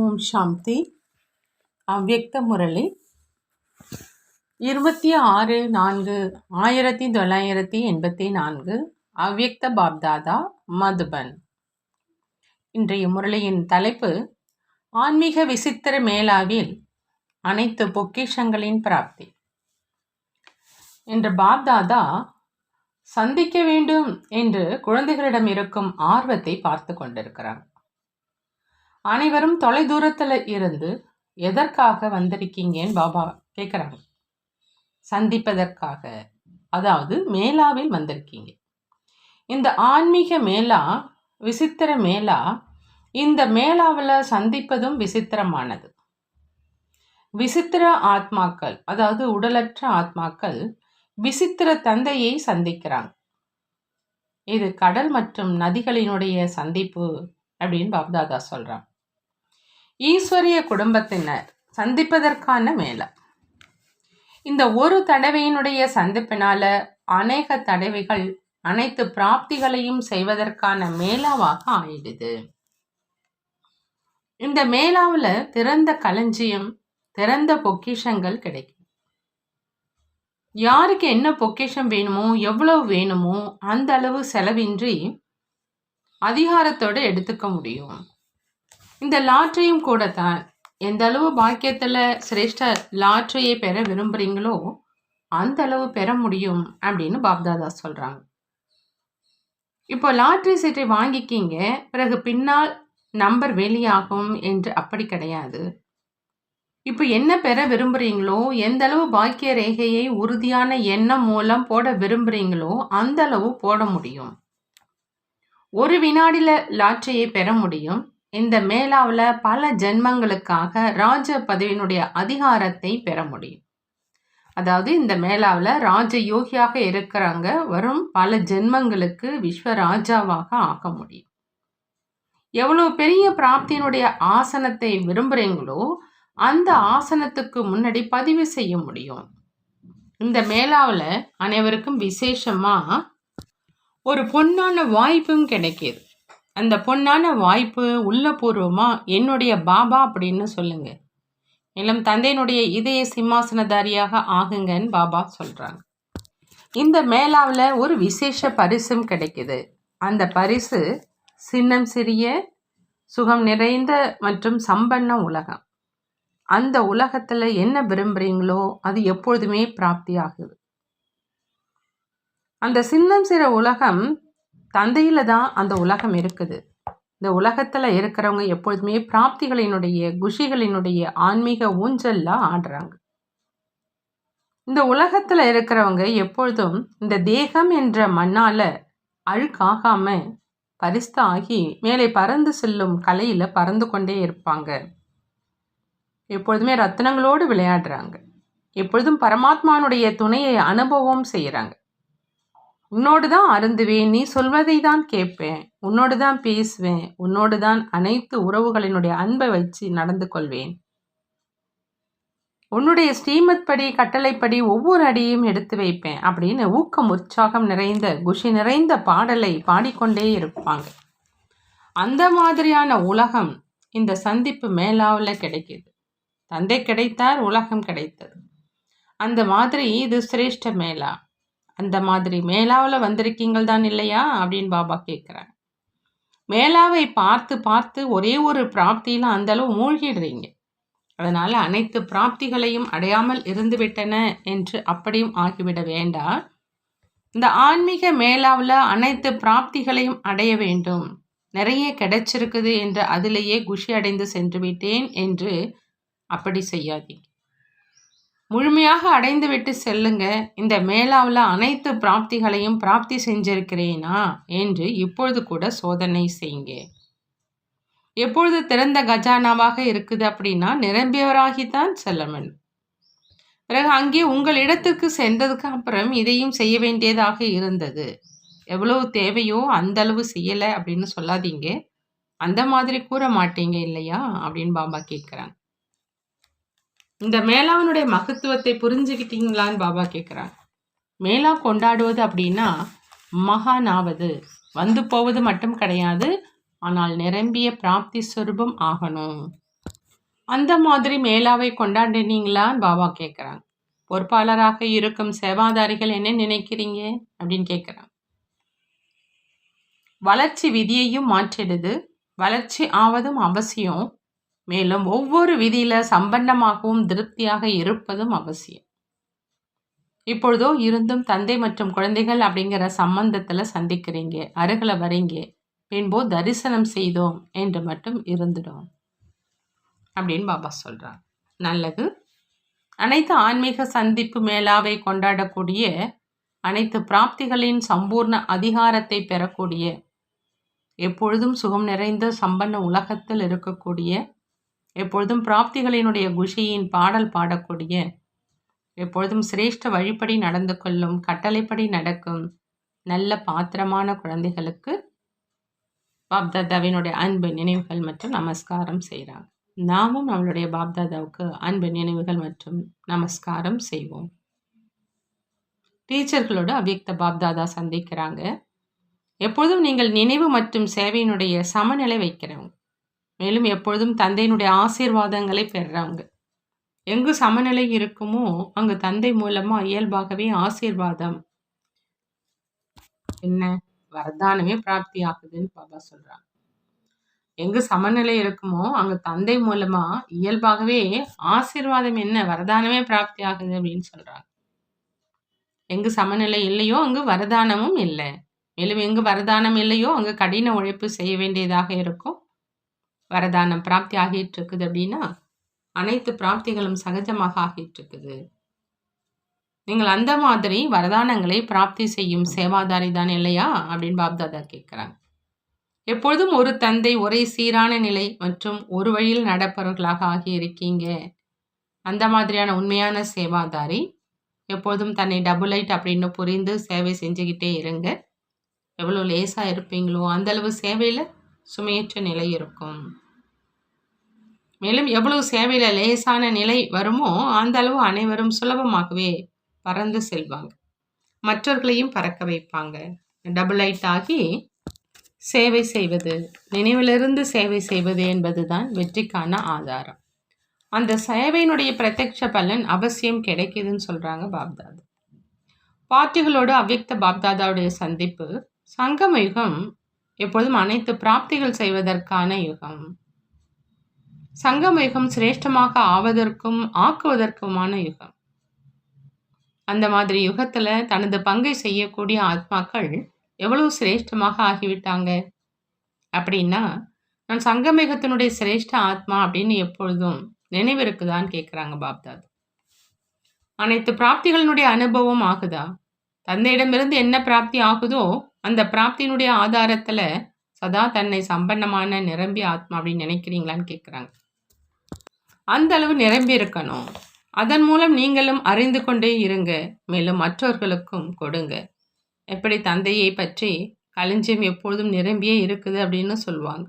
ஓம் சாந்தி. அவ்யக்த முரளி 26/4/1984 அவ்யக்த பாப்தாதா மதுபன். இன்றைய முரளியின் தலைப்பு ஆன்மீக விசித்திர மேளாவில் அனைத்து பொக்கிஷங்களின் பிராப்தி. இன்று பாப்தாதா சந்திக்க வேண்டும் என்று குழந்தைகளிடம் இருக்கும் ஆர்வத்தை பார்த்து கொண்டிருக்கிறார். அனைவரும் தொலைதூரத்தில் இருந்து எதற்காக வந்திருக்கீங்கன்னு பாபா கேட்குறாங்க. சந்திப்பதற்காக, அதாவது மேளாவில் வந்திருக்கீங்க. இந்த ஆன்மீக மேளா விசித்திர மேளா. இந்த மேளாவில் சந்திப்பதும் விசித்திரமானது. விசித்திர ஆத்மாக்கள், அதாவது உடலற்ற ஆத்மாக்கள் விசித்திர தந்தையை சந்திக்கிறாங்க. இது கடல் மற்றும் நதிகளினுடைய சந்திப்பு அப்படின்னு பாப்தாதா சொல்றாங்க. ஈஸ்வரிய குடும்பத்தினர் சந்திப்பதற்கான மேளா. இந்த ஒரு தடவையினுடைய சந்திப்பினால அநேக தடவைகள் அனைத்து பிராப்திகளையும் செய்வதற்கான மேளாவாக ஆயிடுது. இந்த மேளாவில் திறந்த களஞ்சியம், திறந்த பொக்கிஷங்கள் கிடைக்கும். யாருக்கு என்ன பொக்கிஷம் வேணுமோ, எவ்வளவு வேணுமோ அந்த அளவு செலவின்றி அதிகாரத்தோடு எடுத்துக்க முடியும். இந்த லாட்டரியும் கூட தான். எந்த அளவு பாக்கியத்தில் சிரேஷ்ட லாட்டரியை பெற விரும்புகிறீங்களோ அந்த அளவு பெற முடியும் அப்படின்னு பாப்தாதா சொல்கிறாங்க. இப்போ லாட்டரி சீட்டை வாங்கிக்கிங்க, பிறகு பின்னால் நம்பர் வெளியாகும் என்று அப்படி கிடையாது. இப்போ என்ன பெற விரும்புகிறீங்களோ, எந்த அளவு பாக்கிய ரேகையை உறுதியான எண்ணம் மூலம் போட விரும்புகிறீங்களோ அந்த அளவு போட முடியும். ஒரு வினாடியில் லாட்டரியை பெற முடியும். இந்த மேளாவில் பல ஜென்மங்களுக்காக ராஜ பதவியினுடைய அதிகாரத்தை பெற முடியும். அதாவது இந்த மேளாவில் ராஜ யோகியாக இருக்கிறாங்க, வரும் பல ஜென்மங்களுக்கு விஸ்வராஜாவாக ஆக முடியும். எவ்வளவு பெரிய பிராப்தியினுடைய ஆசனத்தை விரும்புகிறீங்களோ அந்த ஆசனத்துக்கு முன்னாடி பதிவு செய்ய முடியும். இந்த மேளாவில் அனைவருக்கும் விசேஷமாக ஒரு பொன்னான வாய்ப்பும் கிடைக்கிது. அந்த பொன்னான வாய்ப்பு உள்ளபூர்வமாக என்னுடைய பாபா அப்படின்னு சொல்லுங்க, மேலும் தந்தையினுடைய இதய சிம்மாசனதாரியாக ஆகுங்கன்னு பாபா சொல்கிறாங்க. இந்த மேளாவில் ஒரு விசேஷ பரிசும் கிடைக்குது. அந்த பரிசு சின்னம் சிறிய, சுகம் நிறைந்த மற்றும் சம்பன்ன உலகம். அந்த உலகத்தில் என்ன விரும்புகிறீங்களோ அது எப்பொழுதுமே பிராப்தி ஆகுது. அந்த சின்னம் சிற உலகம் தந்தையில் தான் அந்த உலகம் இருக்குது. இந்த உலகத்தில் இருக்கிறவங்க எப்பொழுதுமே பிராப்திகளினுடைய, குஷிகளினுடைய ஆன்மீக ஊஞ்சல்ல ஆடுறாங்க. இந்த உலகத்தில் இருக்கிறவங்க எப்பொழுதும் இந்த தேகம் என்ற மண்ணால் அழுக்காகாம பரிஸ்த ஆகி மேலே பறந்து செல்லும் கலையில் பறந்து கொண்டே இருப்பாங்க. எப்பொழுதுமே ரத்னங்களோடு விளையாடுறாங்க. எப்பொழுதும் பரமாத்மானுடைய துணையை அனுபவம் செய்கிறாங்க. உன்னோடு தான் அருந்துவேன், நீ சொல்வதை தான் கேட்பேன், உன்னோடு தான் பேசுவேன், உன்னோடு தான் அனைத்து உறவுகளினுடைய அன்பை வச்சு நடந்து கொள்வேன், உன்னுடைய ஸ்ரீமத் படி கட்டளைப்படி ஒவ்வொரு அடியும் எடுத்து வைப்பேன் அப்படின்னு ஊக்கம் உற்சாகம் நிறைந்த குஷி நிறைந்த பாடலை பாடிக்கொண்டே இருப்பாங்க. அந்த மாதிரியான உலகம் இந்த சந்திப்பு மேளாவில் கிடைக்கிது. தந்தை கிடைத்தார், உலகம் கிடைத்தது. அந்த மாதிரி இது சிரேஷ்ட மேளா. அந்த மாதிரி மேளாவில் வந்திருக்கீங்கள் தான் இல்லையா அப்படின்னு பாபா கேட்குறாங்க. மேளாவை பார்த்து பார்த்து ஒரே ஒரு பிராப்தியில் அந்த அளவு மூழ்கிடுறீங்க. அதனால் அனைத்து பிராப்திகளையும் அடையாமல் இருந்துவிட்டன என்று அப்படியும் ஆகிவிட வேண்டாம். இந்த ஆன்மீக மேளாவில் அனைத்து பிராப்திகளையும் அடைய வேண்டும், நிறைய கிடைச்சிருக்குது என்று அதிலேயே குஷி அடைந்து சென்று விட்டேன் என்று அப்படி செய்யாதீங்க. முழுமையாக அடைந்து விட்டு செல்லுங்க. இந்த மேளாவில் அனைத்து பிராப்திகளையும் பிராப்தி செஞ்சிருக்கிறேனா என்று இப்பொழுது கூட சோதனை செய்யுங்க. எப்பொழுது திறந்த கஜானாவாக இருக்குது அப்படின்னா நிரம்பியவராகித்தான் செல்ல வேண்டும். பிறகு அங்கே உங்கள் இடத்துக்கு சென்றதுக்கு அப்புறம் இதையும் செய்ய வேண்டியதாக இருந்தது, எவ்வளவு தேவையோ அந்த அளவு செய்யலை அப்படின்னு சொல்லாதீங்க. அந்த மாதிரி கூற மாட்டீங்க இல்லையா அப்படின்னு பாபா கேட்குறாங்க. இந்த மேளாவினுடைய மகத்துவத்தை புரிஞ்சுக்கிட்டீங்களான்னு பாபா கேட்குறாங்க. மேளா கொண்டாடுவது அப்படின்னா மகானாவது, வந்து போவது மட்டும் கிடையாது, ஆனால் நிரம்பிய பிராப்தி ஸ்வரூபம் ஆகணும். அந்த மாதிரி மேலாவை கொண்டாடினீங்களான்னு பாபா கேட்குறாங்க. பொறுப்பாளராக இருக்கும் சேவாதாரிகள் என்ன நினைக்கிறீங்க அப்படின்னு கேட்குறாங்க. வளர்ச்சி விதியையும் மாற்றிடுது. வளர்ச்சி ஆவதும் அவசியம். மேலும் ஒவ்வொரு விதியில சம்பன்னமாகவும் திருப்தியாக இருப்பதும் அவசியம். இப்பொழுதோ இருந்தும் தந்தை மற்றும் குழந்தைகள் அப்படிங்கிற சம்பந்தத்துல சந்திக்கிறீங்க, அருகில வரீங்க, பின்போ தரிசனம் செய்தோம் என்று மட்டும் இருந்துடும் அப்படின்னு பாபா சொல்றாங்க. நல்லது. அனைத்து ஆன்மீக சந்திப்பு மேளாவை கொண்டாடக்கூடிய, அனைத்து பிராப்திகளின் சம்பூர்ண அதிகாரத்தை பெறக்கூடிய, எப்பொழுதும் சுகம் நிறைந்த சம்பன்ன உலகத்தில் இருக்கக்கூடிய, எப்பொழுதும் பிராப்திகளினுடைய குஷியின் பாடல் பாடக்கூடிய, எப்பொழுதும் சிரேஷ்ட வழிப்படி நடந்து கொள்ளும், கட்டளைப்படி நடக்கும் நல்ல பாத்திரமான குழந்தைகளுக்கு பாப்தாதாவினுடைய அன்பு நினைவுகள் மற்றும் நமஸ்காரம் செய்கிறாங்க. நாமும் நம்மளுடைய பாப்தாதாவுக்கு அன்பு நினைவுகள் மற்றும் நமஸ்காரம் செய்வோம். டீச்சர்களோடு அவ்யக்த பாப்தாதா சந்திக்கிறாங்க. எப்பொழுதும் நீங்கள் நினைவு மற்றும் சேவையினுடைய சமநிலை வைக்கிறவங்க, மேலும் எப்பொழுதும் தந்தையினுடைய ஆசீர்வாதங்களை பெறுறவங்க. எங்கு சமநிலை இருக்குமோ அங்கு தந்தை மூலமா இயல்பாகவே ஆசீர்வாதம் என்ன வரதானமே பிராப்தி ஆகுதுன்னு பாபா சொல்றாங்க. எங்கு சமநிலை இருக்குமோ அங்கு தந்தை மூலமா இயல்பாகவே ஆசீர்வாதம் என்ன வரதானமே பிராப்தி ஆகுது அப்படின்னு சொல்றாங்க. எங்கு சமநிலை இல்லையோ அங்கு வரதானமும் இல்லை. மேலும் எங்கு வரதானம் இல்லையோ அங்கு கடின உழைப்பு செய்ய வேண்டியதாக இருக்கும். வரதானம் பிராப்தி ஆகிட்டு இருக்குது அப்படின்னா அனைத்து பிராப்திகளும் சகஜமாக ஆகிட்டு இருக்குது. நீங்கள் அந்த மாதிரி வரதானங்களை பிராப்தி செய்யும் சேவாதாரி தான் இல்லையா அப்படின்னு பாப்தாதா கேட்குறாங்க. எப்பொழுதும் ஒரு தந்தை, ஒரே சீரான நிலை மற்றும் ஒரு வழியில் நடப்பவர்களாக ஆகியிருக்கீங்க. அந்த மாதிரியான உண்மையான சேவாதாரி எப்பொழுதும் தன்னை டபுளைட் அப்படின்னு புரிந்து சேவை செஞ்சுக்கிட்டே இருங்க. எவ்வளோ லேசாக இருப்பீங்களோ அந்தளவு சேவையில் சுமையற்ற நிலை இருக்கும். மேலும் எவ்வளவு சேவையில் லேசான நிலை வருமோ அந்த அளவு அனைவரும் சுலபமாகவே பறந்து செல்வாங்க, மற்றவர்களையும் பறக்க வைப்பாங்க. டபுளைட் ஆகி சேவை செய்வது, நினைவிலிருந்து சேவை செய்வது என்பதுதான் வெற்றிக்கான ஆதாரம். அந்த சேவையினுடைய பிரத்யட்ச பலன் அவசியம் கிடைக்குதுன்னு சொல்றாங்க பாப்தாதா. பாட்டிகளோடு அவ்யக்த பாப்தாதாவுடைய சந்திப்பு. சங்கம யுகம் எப்பொழுதும் அனைத்து பிராப்திகள் செய்வதற்கான யுகம். சங்கம யுகம் சிரேஷ்டமாக ஆவதற்கும் ஆக்குவதற்குமான யுகம். அந்த மாதிரி யுகத்துல தனது பங்கை செய்யக்கூடிய ஆத்மாக்கள் எவ்வளவு சிரேஷ்டமாக ஆகிவிட்டாங்க அப்படின்னா, நான் சங்கமேகத்தினுடைய சிரேஷ்ட ஆத்மா அப்படின்னு எப்பொழுதும் நினைவிருக்குதான்னு கேட்குறாங்க பாப்தாதா. அனைத்து பிராப்திகளினுடைய அனுபவம் ஆகுதா? தந்தையிடமிருந்து என்ன பிராப்தி ஆகுதோ அந்த பிராப்தியினுடைய ஆதாரத்துல சதா தன்னை சம்பன்னமான நிரம்பி ஆத்மா அப்படின்னு நினைக்கிறீங்களான்னு கேட்குறாங்க. அந்த அளவு நிரம்பி இருக்கணும். அதன் மூலம் நீங்களும் அறிந்து கொண்டே இருங்க, மேலும் மற்றவர்களுக்கும் கொடுங்க. எப்படி தந்தையை பற்றி களஞ்சியம் எப்பொழுதும் நிரம்பியே இருக்குது அப்படின்னு சொல்லுவாங்க,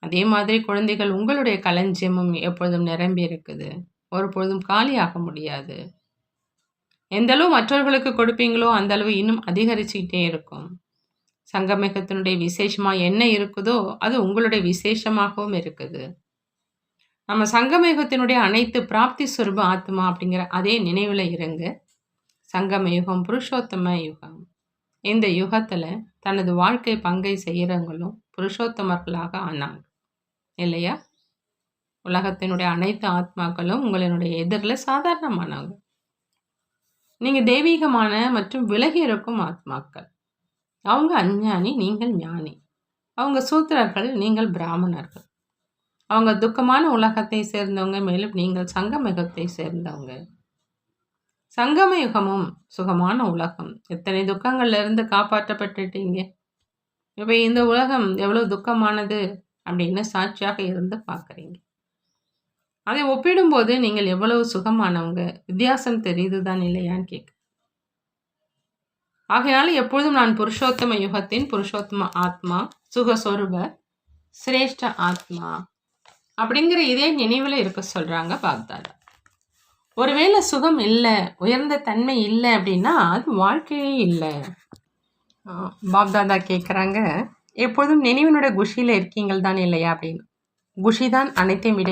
அதே மாதிரி குழந்தைகள் உங்களுடைய களஞ்சியமும் எப்பொழுதும் நிரம்பி இருக்குது, ஒருபொழுதும் காலியாக முடியாது. எந்த அளவு மற்றவர்களுக்கு கொடுப்பீங்களோ அந்த அளவு இன்னும் அதிகரிச்சுக்கிட்டே இருக்கும். சங்கமேகத்தினுடைய விசேஷமா என்ன இருக்குதோ அது உங்களுடைய விசேஷமாகவும் இருக்குது. நம்ம சங்கமயுகத்தினுடைய அனைத்து பிராப்தி சுரூப ஆத்மா அப்படிங்கிற அதே நினைவில் இருங்க. சங்கம யுகம் புருஷோத்தம யுகம். இந்த யுகத்தில் தனது வாழ்க்கை பங்கை செய்கிறவங்களும் புருஷோத்தமர்களாக ஆனாங்க இல்லையா? உலகத்தினுடைய அனைத்து ஆத்மாக்களும் உங்களினுடைய எதிரில் சாதாரணமானவங்க. நீங்கள் தெய்வீகமான மற்றும் விலகி இருக்கும் ஆத்மாக்கள். அவங்க அஞ்ஞானி, நீங்கள் ஞானி. அவங்க சூத்திரர்கள், நீங்கள் பிராமணர்கள். அவங்க துக்கமான உலகத்தை சேர்ந்தவங்க, மேலும் நீங்கள் சங்கமயுகத்தை சேர்ந்தவங்க. சங்கம யுகமும் சுகமான உலகம். எத்தனை துக்கங்கள்ல இருந்து காப்பாற்றப்பட்டுட்டீங்க. இப்போ இந்த உலகம் எவ்வளோ துக்கமானது அப்படின்னு சாட்சியாக இருந்து பார்க்குறீங்க. அதை ஒப்பிடும்போது நீங்கள் எவ்வளவு சுகமானவங்க, வித்தியாசம் தெரியுது தான் இல்லையான்னு கேட்க. ஆகையினால எப்பொழுதும் நான் புருஷோத்தம யுகத்தின் புருஷோத்தம ஆத்மா, சுகஸ்வரூப சிரேஷ்ட ஆத்மா அப்படிங்கிற இதே நினைவில் இருக்க சொல்கிறாங்க பாப்தாதா. ஒருவேளை சுகம் இல்லை, உயர்ந்த தன்மை இல்லை அப்படின்னா அது வாழ்க்கையே இல்லை. பாப்தாதா கேட்குறாங்க, எப்பொழுதும் நினைவினோட குஷியில் இருக்கீங்கள் தான் இல்லையா அப்படின்னு. குஷி தான் அனைத்தையும் விட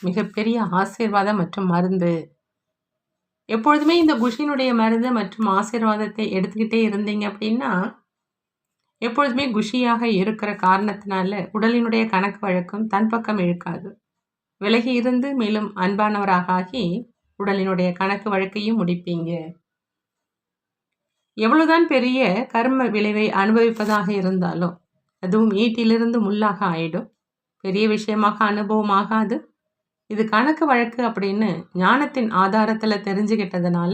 மிகப்பெரிய ஆசீர்வாதம் மற்றும் மருந்து. எப்பொழுதுமே இந்த குஷியினுடைய மருந்து மற்றும் ஆசீர்வாதத்தை எடுத்துக்கிட்டே இருந்தீங்க அப்படின்னா, எப்பொழுதுமே குஷியாக இருக்கிற காரணத்தினால உடலினுடைய கணக்கு வழக்கம் தன் பக்கம் இழுக்காது. விலகி இருந்து மேலும் அன்பானவராக ஆகி உடலினுடைய கணக்கு வழக்கையும் முடிப்பீங்க. எவ்வளவுதான் பெரிய கர்ம விளைவை அனுபவிப்பதாக இருந்தாலும் அதுவும் ஈட்டிலிருந்து முள்ளாக ஆயிடும். பெரிய விஷயமாக அனுபவம் ஆகாது. இது கணக்கு வழக்கு அப்படின்னு ஞானத்தின் ஆதாரத்தில் தெரிஞ்சுக்கிட்டதுனால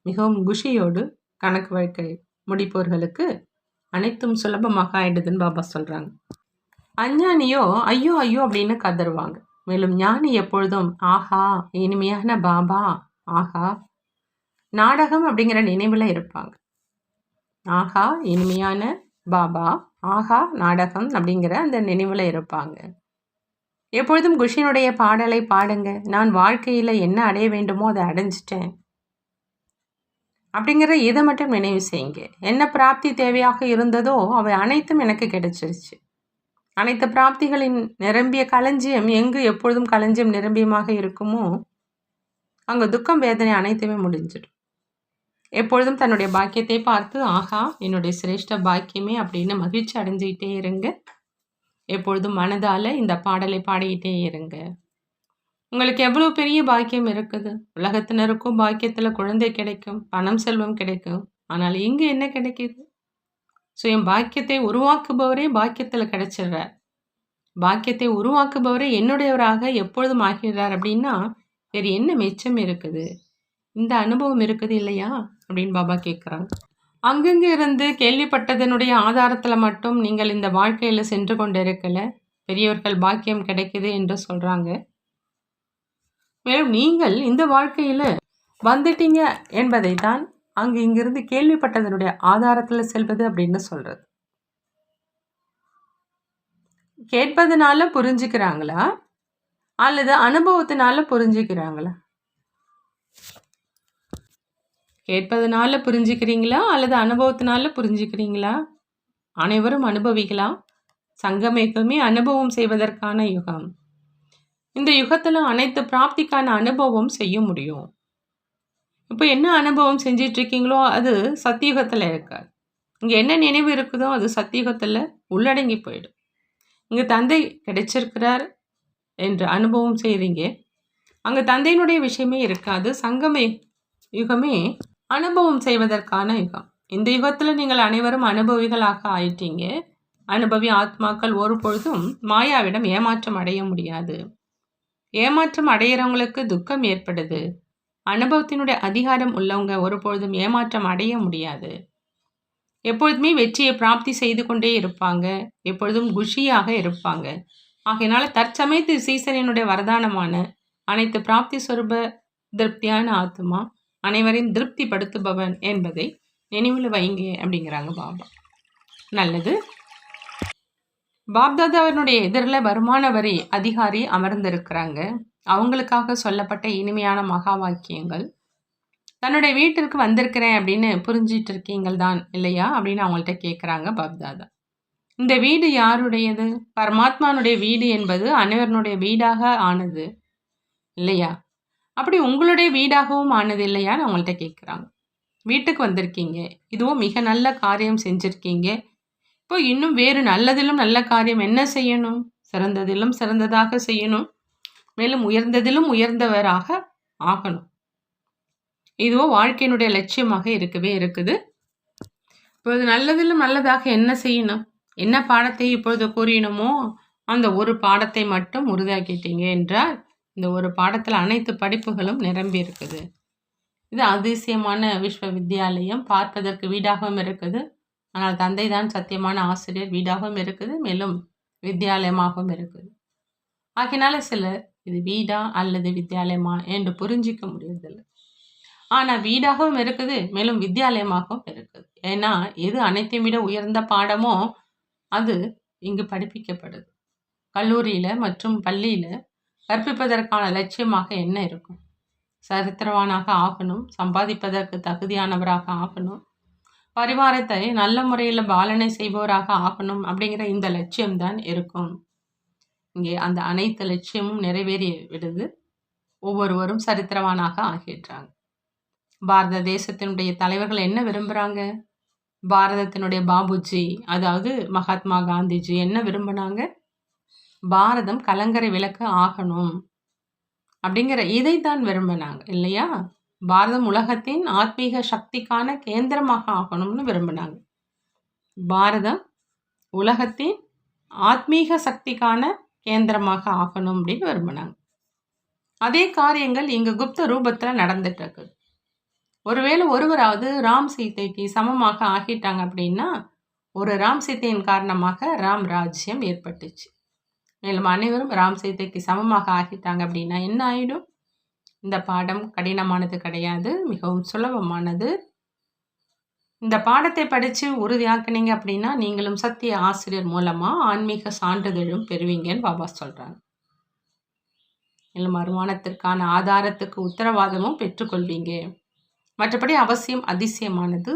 மிகவும் குஷியோடு கணக்கு வழக்கை முடிப்பவர்களுக்கு அனைத்தும் சுலபமாக ஆயிடுதுன்னு பாபா சொல்கிறாங்க. அஞ்ஞானியோ ஐயோ ஐயோ அப்படின்னு கதறுவாங்க. மேலும் ஞானி எப்பொழுதும் ஆஹா இனிமையான பாபா, ஆஹா நாடகம் அப்படிங்கிற நினைவில் இருப்பாங்க. ஆஹா இனிமையான பாபா, ஆஹா நாடகம் அப்படிங்கிற அந்த நினைவில் இருப்பாங்க. எப்பொழுதும் குஷினுடைய பாடலை பாடுங்க. நான் வாழ்க்கையில் என்ன அடைய வேண்டுமோ அதை அடைஞ்சிட்டேன் அப்படிங்கிற இதை மட்டும் நினைவு செய்யுங்க. என்ன பிராப்தி தேவையாக இருந்ததோ அவை அனைத்தும் எனக்கு கிடைச்சிருச்சு. அனைத்து பிராப்திகளின் நிரம்பிய களஞ்சியம் எங்கு எப்பொழுதும் களஞ்சியம் நிரம்பியமாக இருக்குமோ அங்கே துக்கம் வேதனை அனைத்துமே முடிஞ்சிடும். எப்பொழுதும் தன்னுடைய பாக்கியத்தை பார்த்து ஆஹா என்னுடைய சிரேஷ்ட பாக்கியமே அப்படின்னு மகிழ்ச்சி அடைஞ்சிக்கிட்டே இருங்க. எப்பொழுதும் மனதால் இந்த பாடலை பாடிக்கிட்டே இருங்க. உங்களுக்கு எவ்வளோ பெரிய பாக்கியம் இருக்குது. உலகத்தினருக்கும் பாக்கியத்தில் குழந்தை கிடைக்கும், பணம் செல்வம் கிடைக்கும். ஆனால் இங்கே என்ன கிடைக்கிது? சுயம் பாக்கியத்தை உருவாக்குபவரே பாக்கியத்தில் கிடைச்சிடுறார். பாக்கியத்தை உருவாக்குபவரே என்னுடையவராக எப்பொழுதும் ஆகிறார். அப்படின்னா வேறு என்ன மிச்சம் இருக்குது? இந்த அனுபவம் இருக்குது இல்லையா அப்படின்னு பாபா கேட்குறாங்க. அங்கங்கே இருந்து கேள்விப்பட்டதனுடைய ஆதாரத்தில் மட்டும் நீங்கள் இந்த வாழ்க்கையில் சென்று கொண்டு இருக்கல. பெரியவர்கள் பாக்கியம் கிடைக்குது என்று சொல்கிறாங்க. மேலும் நீங்கள் இந்த வாழ்க்கையில் வந்துட்டீங்க என்பதை தான் அங்கு இங்கிருந்து கேள்விப்பட்டதனுடைய ஆதாரத்தில் செல்வது அப்படின்னு சொல்கிறது. கேட்பதனால புரிஞ்சுக்கிறாங்களா அல்லது அனுபவத்தினால புரிஞ்சுக்கிறாங்களா? கேட்பதனால புரிஞ்சுக்கிறீங்களா அல்லது அனுபவத்தினால புரிஞ்சுக்கிறீங்களா? அனைவரும் அனுபவிகளா? சங்கமேகமே அனுபவம் செய்வதற்கான யுகம். இந்த யுகத்தில் அனைத்து பிராப்திக்கான அனுபவம் செய்ய முடியும். இப்போ என்ன அனுபவம் செஞ்சிட்ருக்கீங்களோ அது சத்தியுகத்தில் இருக்காது. இங்கே என்ன நினைவு இருக்குதோ அது சத்தியுகத்தில் உள்ளடங்கி போயிடும். இங்கே தந்தை கிடைச்சிருக்கிறார் என்று அனுபவம் செய்கிறீங்க, அங்கே தந்தையினுடைய விஷயமே இருக்காது. சங்கமே யுகமே அனுபவம் செய்வதற்கான யுகம். இந்த யுகத்தில் நீங்கள் அனைவரும் அனுபவிகளாக ஆயிட்டீங்க. அனுபவி ஆத்மாக்கள் ஒரு பொழுதும் மாயாவிடம் ஏமாற்றம் அடைய முடியாது. ஏமாற்றம் அடையிறவங்களுக்கு துக்கம் ஏற்படுது. அனுபவத்தினுடைய அதிகாரம் உள்ளவங்க ஒரு பொழுதும் ஏமாற்றம் அடைய முடியாது. எப்பொழுதுமே வெற்றியை பிராப்தி செய்து கொண்டே இருப்பாங்க. எப்பொழுதும் குஷியாக இருப்பாங்க. ஆகையினால தற்சமயத்து சீசனினுடைய வரதானமான அனைத்து பிராப்தி சொரூப திருப்தியான ஆத்மா அனைவரையும் திருப்திப்படுத்துபவன் என்பதை நினைவில் வைங்க அப்படிங்கிறாங்க பாபா. நல்லது. பாப்தாதா அவனுடைய எதிரில் வருமான வரி அதிகாரி அமர்ந்திருக்கிறாங்க. அவங்களுக்காக சொல்லப்பட்ட இனிமையான மகா வாக்கியங்கள். தன்னுடைய வீட்டிற்கு வந்திருக்கிறேன் அப்படின்னு புரிஞ்சிட்டு இருக்கீங்கள் தான் இல்லையா அப்படின்னு அவங்கள்ட்ட கேட்குறாங்க பாப்தாதா. இந்த வீடு யாருடையது? பரமாத்மானுடைய வீடு என்பது அனைவருடைய வீடாக ஆனது இல்லையா? அப்படி உங்களுடைய வீடாகவும் ஆனது இல்லையான்னு அவங்கள்ட்ட கேட்குறாங்க. வீட்டுக்கு வந்திருக்கீங்க, இதுவும் மிக நல்ல காரியம் செஞ்சுருக்கீங்க. இப்போ இன்னும் வேறு நல்லதிலும் நல்ல காரியம் என்ன செய்யணும்? சிறந்ததிலும் சிறந்ததாக செய்யணும். மேலும் உயர்ந்ததிலும் உயர்ந்தவராக ஆகணும். இதுவோ வாழ்க்கையினுடைய லட்சியமாக இருக்கவே இருக்குது. இப்போது நல்லதிலும் நல்லதாக என்ன செய்யணும்? என்ன பாடத்தை இப்பொழுது கூறினோமோ அந்த ஒரு பாடத்தை மட்டும் உறுதியாக்கிட்டீங்க என்றால் இந்த ஒரு பாடத்தில் அனைத்து படிப்புகளும் நிரம்பி இருக்குது. இது அதிசயமான விஸ்வ வித்யாலயம். பார்ப்பதற்கு வீடாகவும் இருக்குது. ஆனால் தந்தை தான் சத்தியமான ஆசிரியர். வீடாகவும் இருக்குது, மேலும் வித்யாலயமாகவும் இருக்குது. ஆகினால சிலர் இது வீடா அல்லது வித்யாலயமா என்று புரிஞ்சிக்க முடியறதில்லை. ஆனால் வீடாகவும் இருக்குது, மேலும் வித்யாலயமாகவும் இருக்குது. ஏன்னா எது அனைத்தையும் விட உயர்ந்த பாடமோ அது இங்கு படிப்பிக்கப்படுது. கல்லூரியில் மற்றும் பள்ளியில் கற்பிப்பதற்கான லட்சியமாக என்ன இருக்கும்? சரித்திரவானாக ஆகணும், சம்பாதிப்பதற்கு தகுதியானவராக ஆகணும், பரிவாரத்தை நல்ல முறையில் பாலனை செய்பவராக ஆகணும் அப்படிங்கிற இந்த லட்சியம்தான் இருக்கும். இங்கே அந்த அனைத்து லட்சியமும் நிறைவேறி விடுது. ஒவ்வொருவரும் சரித்திரவானாக ஆகிடுறாங்க. பாரத தேசத்தினுடைய தலைவர்கள் என்ன விரும்புகிறாங்க? பாரதத்தினுடைய பாபுஜி, அதாவது மகாத்மா காந்திஜி என்ன விரும்பினாங்க? பாரதம் கலங்கரை விளக்கு ஆகணும் அப்படிங்கிற இதைத்தான் விரும்பினாங்க இல்லையா? பாரதம் உலகத்தின் ஆத்மீக சக்திக்கான கேந்திரமாக ஆகணும்னு விரும்பினாங்க. பாரதம் உலகத்தின் ஆத்மீக சக்திக்கான கேந்திரமாக ஆகணும் அப்படின்னு விரும்பினாங்க. அதே காரியங்கள் இங்கு குப்த ரூபத்தில் நடந்துட்டு இருக்குது. ஒருவேளை ஒருவராவது ராம் சீதைக்கு சமமாக ஆகிட்டாங்க அப்படின்னா ஒரு ராம் சீதையின் காரணமாக ராம் ராஜ்யம் ஏற்பட்டுச்சு. மேலும் அனைவரும் ராம் சீதைக்கு சமமாக ஆகிட்டாங்க அப்படின்னா என்ன ஆயிடும்? இந்த பாடம் கடினமானது கிடையாது, மிகவும் சுலபமானது. இந்த பாடத்தை படித்து உறுதியாக்குனீங்க அப்படின்னா நீங்களும் சத்திய ஆசிரியர் மூலமாக ஆன்மீக சான்றிதழும் பெறுவீங்கன்னு பாபா சொல்கிறாங்க. மேலும் வருமானத்திற்கான ஆதாரத்துக்கு உத்தரவாதமும் பெற்றுக்கொள்வீங்க. மற்றபடி அவசியம் அதிசயமானது.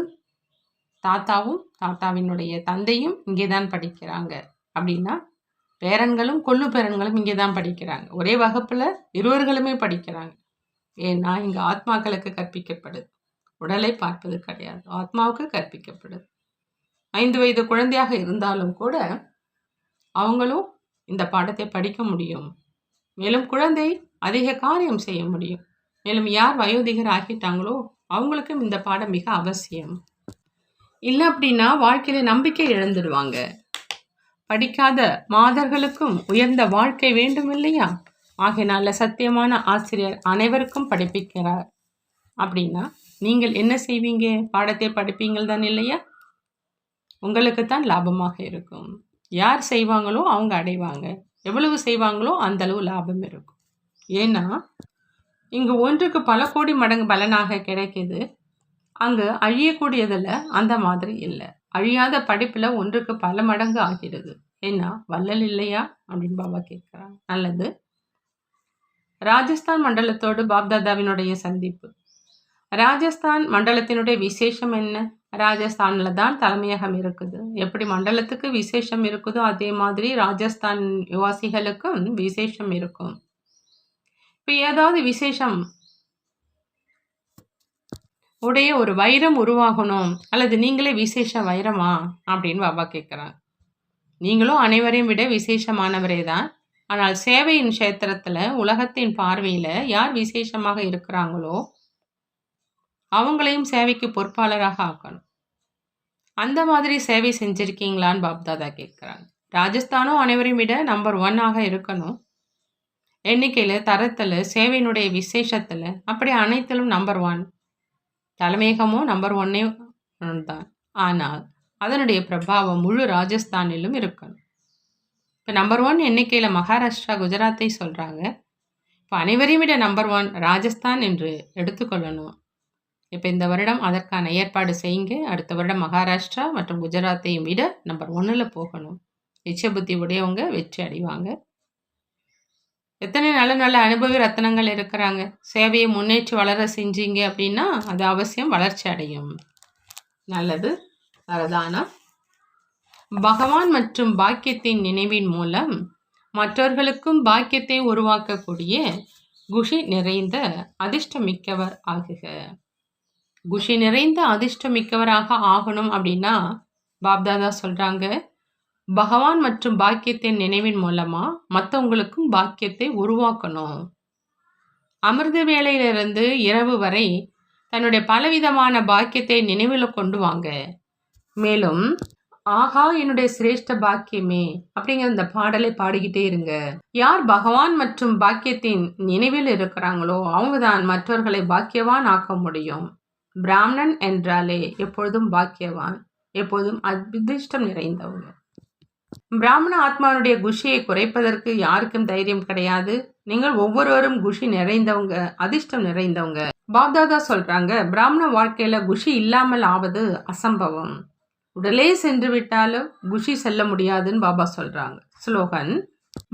தாத்தாவும் தாத்தாவினுடைய தந்தையும் இங்கே தான் படிக்கிறாங்க அப்படின்னா பேரன்களும் கொள்ளு பேரன்களும் இங்கே தான் படிக்கிறாங்க. ஒரே வகுப்பில் இருவர்களுமே படிக்கிறாங்க. ஏன்னா இங்கே ஆத்மாக்களுக்கு கற்பிக்கப்படுது, உடலை பார்ப்பது கிடையாது, ஆத்மாவுக்கு கற்பிக்கப்படுது. 5 வயது குழந்தையாக இருந்தாலும் கூட அவங்களும் இந்த பாடத்தை படிக்க முடியும். மேலும் குழந்தை அதிக காரியம் செய்ய முடியும். மேலும் யார் வயோதிகர் ஆகிட்டாங்களோ அவங்களுக்கும் இந்த பாடம் மிக அவசியம். இல்லை அப்படின்னா வாழ்க்கையில நம்பிக்கை இழந்துடுவாங்க. படிக்காத மாதர்களுக்கும் உயர்ந்த வாழ்க்கை வேண்டும் இல்லையா? ஆகையினால சத்தியமான ஆசிரியர் அனைவருக்கும் படிப்பிக்கிறார் அப்படின்னா நீங்கள் என்ன செய்வீங்க? பாடத்தை படிப்பீங்கள் தான் இல்லையா? உங்களுக்கு தான் லாபமாக இருக்கும். யார் செய்வாங்களோ அவங்க அடைவாங்க. எவ்வளவு செய்வாங்களோ அந்த அளவு லாபம் இருக்கும். ஏன்னா இங்கு ஒன்றுக்கு பல கோடி மடங்கு பலனாக கிடைக்குது. அங்கு அழியக்கூடியதில் அந்த மாதிரி இல்லை. அழியாத படிப்பில் ஒன்றுக்கு பல மடங்கு ஆகிறது. ஏன்னா வள்ளல் இல்லையா அப்படின்னு பாபா கேட்குறாங்க. நல்லது. ராஜஸ்தான் மண்டலத்தோடு பாப்தாதாவினுடைய சந்திப்பு. ராஜஸ்தான் மண்டலத்தினுடைய விசேஷம் என்ன? ராஜஸ்தானில் தான் தலைமையகம் இருக்குது. எப்படி மண்டலத்துக்கு விசேஷம் இருக்குதோ அதே மாதிரி ராஜஸ்தான் நிவாசிகளுக்கும் விசேஷம் இருக்கும். இப்போ ஏதாவது விசேஷம் உடைய ஒரு வைரம் உருவாகணும், அல்லது நீங்களே விசேஷ வைரமா அப்படின்னு பாபா கேட்குறாங்க. நீங்களும் அனைவரையும் விட விசேஷமானவரே தான். ஆனால் சேவையின் கஷேத்திரத்தில் உலகத்தின் பார்வையில் யார் விசேஷமாக இருக்கிறாங்களோ அவங்களையும் சேவைக்கு பொறுப்பாளராக ஆக்கணும். அந்த மாதிரி சேவை செஞ்சுருக்கீங்களான்னு பாப்தாதா கேட்குறாங்க. ராஜஸ்தானும் அனைவரையும் விட நம்பர் 1 இருக்கணும். எண்ணிக்கையில், தரத்தில், சேவையினுடைய விசேஷத்தில், அப்படி அனைத்திலும் நம்பர் 1. தலைமையகமும் நம்பர் 1 தான். ஆனால் அதனுடைய பிரபாவம் முழு ராஜஸ்தானிலும் இருக்கணும். இப்போ நம்பர் 1 எண்ணிக்கையில் மகாராஷ்டிரா, குஜராத்தை சொல்கிறாங்க. இப்போ அனைவரையும் விட நம்பர் 1 ராஜஸ்தான் என்று எடுத்துக்கொள்ளணும். இப்போ இந்த வருடம் அதற்கான ஏற்பாடு செய்யுங்க. அடுத்த வருடம் மகாராஷ்டிரா மற்றும் குஜராத்தையும் விட நம்பர் 1 போகணும். நிச்சய புத்தி உடையவங்க வெற்றி அடைவாங்க. எத்தனை நல்ல நல்ல அனுபவி ரத்னங்கள் இருக்கிறாங்க. சேவையை முன்னேற்றி வளர செஞ்சீங்க அப்படின்னா அது அவசியம் வளர்ச்சி அடையும். நல்லது. வரதானம். பகவான் மற்றும் பாக்கியத்தின் நினைவின் மூலம் மற்றவர்களுக்கும் பாக்கியத்தை உருவாக்கக்கூடிய குஷி நிறைந்த அதிர்ஷ்டமிக்கவர் ஆகுக. குஷி நிறைந்த அதிர்ஷ்டமிக்கவராக ஆகணும் அப்படின்னா பாப்தாதா சொல்கிறாங்க, பகவான் மற்றும் பாக்கியத்தின் நினைவின் மூலமாக மற்றவங்களுக்கும் பாக்கியத்தை உருவாக்கணும். அமிர்த வேளையிலிருந்து இரவு வரை தன்னுடைய பலவிதமான பாக்கியத்தை நினைவில் கொண்டு வாங்க. மேலும் ஆஹா என்னுடைய சிரேஷ்ட பாக்கியமே அப்படிங்கிற இந்த பாடலை பாடிக்கிட்டே இருங்க. யார் பகவான் மற்றும் பாக்கியத்தின் நினைவில் இருக்கிறாங்களோ அவங்க தான் மற்றவர்களை பாக்கியவான் ஆக்க முடியும். பிராமணன் என்றாலே எப்பொழுதும் பாக்கியவான், எப்போதும் அதிர்ஷ்டம் நிறைந்தவங்க. பிராமண ஆத்மாவுடைய குஷியை குறைப்பதற்கு யாருக்கும் தைரியம் கிடையாது. நீங்கள் ஒவ்வொருவரும் குஷி நிறைந்தவங்க, அதிர்ஷ்டம் நிறைந்தவங்க. பாப்தாதா சொல்றாங்க, பிராமண வாழ்க்கையில குஷி இல்லாமல் ஆவது அசம்பவம். உடலே சென்று விட்டாலும் குஷி செல்ல முடியாதுன்னு பாபா சொல்றாங்க. ஸ்லோகன்.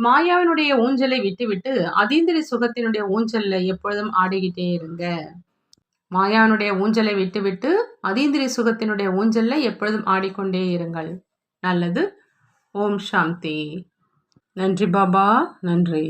மாயாவினுடைய ஊஞ்சலை விட்டுவிட்டு அதீந்திரிய சுகத்தினுடைய ஊஞ்சல்ல எப்பொழுதும் ஆடிக்கிட்டே இருங்க. மாயாவினுடைய ஊஞ்சலை விட்டுவிட்டு அதீந்திரிய சுகத்தினுடைய ஊஞ்சல்ல எப்பொழுதும் ஆடிக்கொண்டே இருங்கள். நல்லது. ஓம் சாந்தி. நன்றி பாபா. நன்றி.